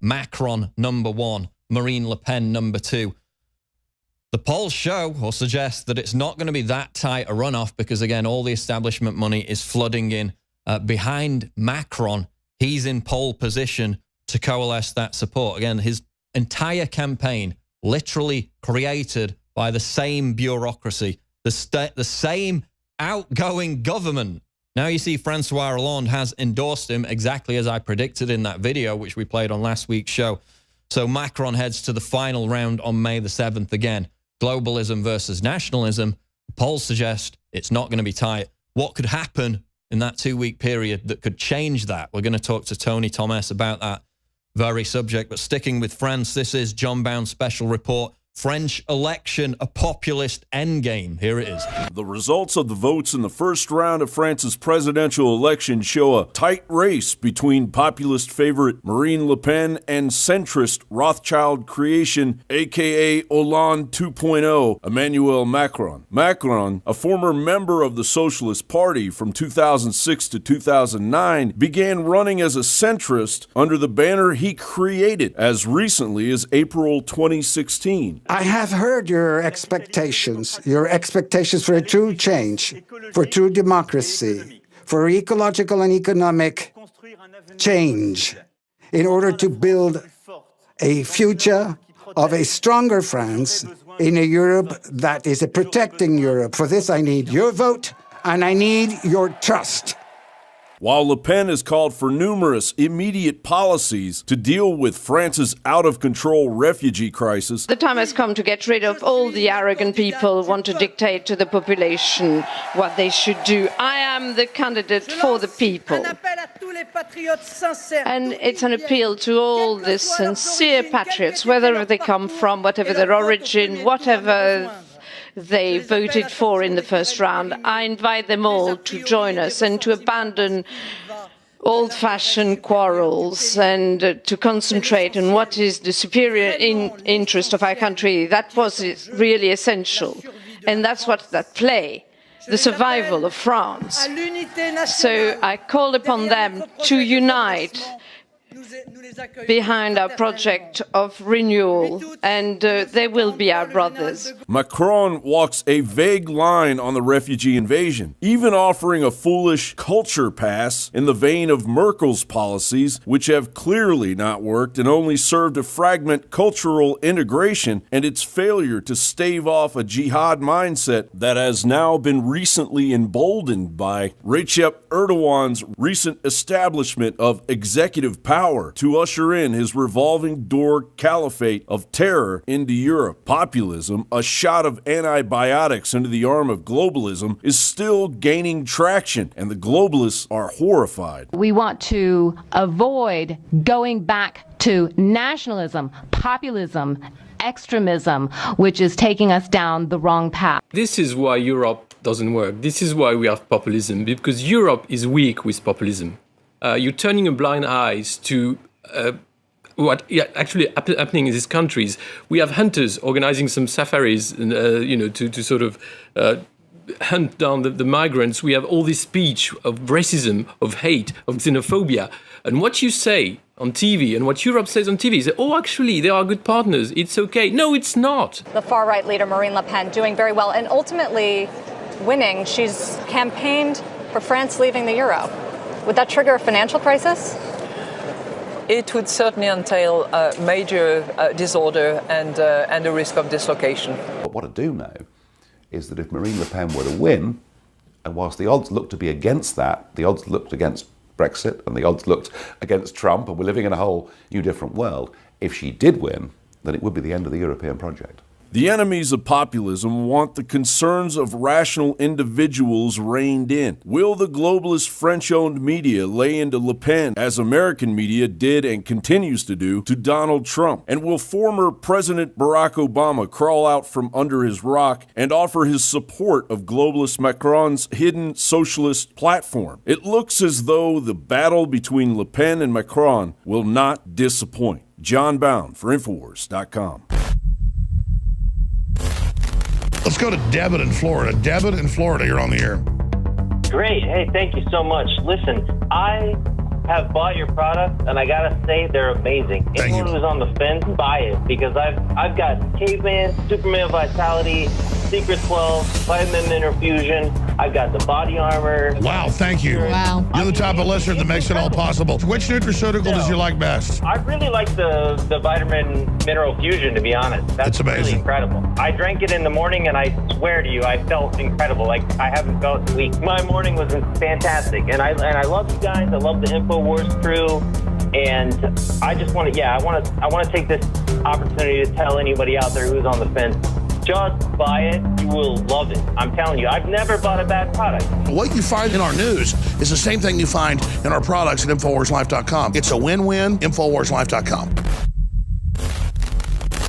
Macron number 1, Marine Le Pen number 2. The polls show or suggest that it's not going to be that tight a runoff because, again, all the establishment money is flooding in behind Macron. He's in pole position to coalesce that support. Again, his entire campaign literally created by the same bureaucracy, the same outgoing government. Now you see Francois Hollande has endorsed him exactly as I predicted in that video, which we played on last week's show. So Macron heads to the final round on May the 7th again. Globalism versus nationalism. Polls suggest it's not going to be tight. What could happen in that 2-week period that could change that? We're going to talk to Tony Thomas about that very subject. But sticking with France, this is John Bound's special report. French election, a populist endgame. Here it is. The results of the votes in the first round of France's presidential election show a tight race between populist favorite Marine Le Pen and centrist Rothschild creation, a.k.a. Hollande 2.0, Emmanuel Macron. Macron, a former member of the Socialist Party from 2006 to 2009, began running as a centrist under the banner he created as recently as April 2016. I have heard your expectations for a true change, for true democracy, for ecological and economic change, in order to build a future of a stronger France in a Europe that is a protecting Europe. For this, I need your vote, and I need your trust. While Le Pen has called for numerous immediate policies to deal with France's out-of-control refugee crisis, the time has come to get rid of all the arrogant people who want to dictate to the population what they should do. I am the candidate for the people. And it's an appeal to all the sincere patriots, wherever they come from, whatever their origin, whatever they voted for in the first round. I invite them all to join us and to abandon old-fashioned quarrels and to concentrate on what is the superior interest of our country. That was really essential. And that's what's at play, the survival of France. So I call upon them to unite behind our project of renewal, and they will be our brothers. Macron walks a vague line on the refugee invasion, even offering a foolish culture pass in the vein of Merkel's policies, which have clearly not worked and only served to fragment cultural integration and its failure to stave off a jihad mindset that has now been recently emboldened by Recep Erdogan's recent establishment of executive power to usher in his revolving door caliphate of terror into Europe. Populism, a shot of antibiotics into the arm of globalism, is still gaining traction, and the globalists are horrified. We want to avoid going back to nationalism, populism, extremism, which is taking us down the wrong path. This is why Europe doesn't work. This is why we have populism, because Europe is weak with populism. You're turning a blind eye to what actually happening in these countries. We have hunters organizing some safaris, to sort of hunt down the migrants. We have all this speech of racism, of hate, of xenophobia. And what you say on TV and what Europe says on TV is, oh, actually, they are good partners. It's okay. No, it's not. The far-right leader, Marine Le Pen, doing very well and ultimately winning. She's campaigned for France leaving the euro. Would that trigger a financial crisis? It would certainly entail a major disorder and a risk of dislocation. But what I do know is that if Marine Le Pen were to win, and whilst the odds looked to be against that, the odds looked against Brexit and the odds looked against Trump, and we're living in a whole new different world, if she did win, then it would be the end of the European project. The enemies of populism want the concerns of rational individuals reined in. Will the globalist French-owned media lay into Le Pen, as American media did and continues to do, to Donald Trump? And will former President Barack Obama crawl out from under his rock and offer his support of globalist Macron's hidden socialist platform? It looks as though the battle between Le Pen and Macron will not disappoint. John Bound for Infowars.com. Let's go to Debit in Florida. Debit in Florida, you're on the air. Great. Hey, thank you so much. Listen, I have bought your product, and I gotta say they're amazing. Thank Anyone you. who's on the fence, buy it, because I've got Caveman, Superman Vitality, Secret 12, Vitamin Mineral Fusion. I've got the body armor. Wow, thank you. Wow. You're the type of listener that makes it all possible. Which nutraceutical does you like best? I really like the Vitamin Mineral Fusion, to be honest. That's It's amazing. really incredible. I drank it in the morning, and I swear to you, I felt incredible. Like I haven't felt in weeks. My morning was fantastic, and I love you guys. I love the InfoWars crew, and I just want to, I want to take this opportunity to tell anybody out there who's on the fence. Just buy it. You will love it. I'm telling you, I've never bought a bad product. What you find in our news is the same thing you find in our products at InfoWarsLife.com. It's a win-win, InfoWarsLife.com.